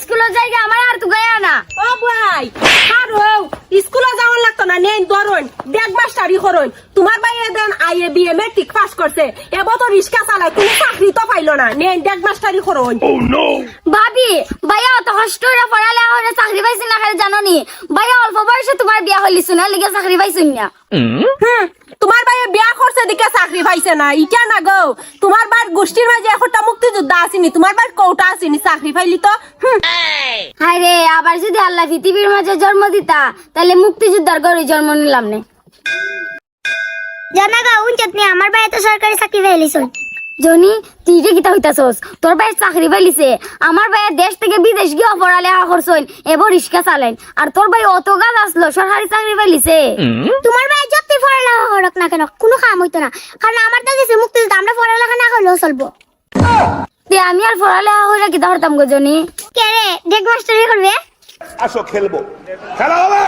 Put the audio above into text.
স্কুলে যাই আমার আর তো গায়া না। ও ভাই হারো স্কুলে যাওয়ার লাগতো না, নেন ধরুন দেখ মাস্টারি করুন। তোমার ভাই এদিন আইএ বিএ মেট্রিক পাস করছে, এবার তো রিক্সা চালায়, কোনো চাকরি তো পাইলো না, নেন দেখ মাস্টারি করুন। ভাবি ভাইয়া অত কষ্ট করে পড়ালেখা করে চাকরি পাইছি না খালি জানো নি? ভাইয়া অল্প বয়সে তোমার বিয়া হইলিছ না লিগে চাকরি পাইছুন না। তোমার ভাই বিয়া করছে দিকে চাকরি পাইছে না, ইটা না গো। তোমার বার গোষ্ঠীর মাঝে একটা মুক্তিযোদ্ধা আসেনি, তোমার বার কৌটা আসেনি, চাকরি পাইলি তো। হায় রে, আবার যদি আল্লাহ পৃথিবীর মাঝে জন্ম দিতা তাহলে মুক্তিযোদ্ধার ঘরে জন্ম নিলাম না। জানা গা উনচতনি আমার ভাই তো সরকারি চাকরি পাইলিছ। জনি তুই যে কিতা হইতাছস, তোর ভাই চাকরি পাইলিছে, আমার ভাই দেশ থেকে বিদেশ গিয়ে পড়ালেখা করছইন, এবার রিক্সা চালাইন, আর তোর ভাই অত গাছ আসলো সরকারি চাকরি পাইলিছে। তোমার ভাই যতই পড়ালেখা করক না কেন কোনো কাম হইতো না, কারণ আমার তো দিছে মুক্তিযোদ্ধা, আমরা পড়ালেখা না করলেও চলবো। তে আমি আর পড়ালেখা কইরা কিতা করতাম গো জনি? কে রে ডেক মাস্টারি করবে? আসো খেলবো, খেলা হবে।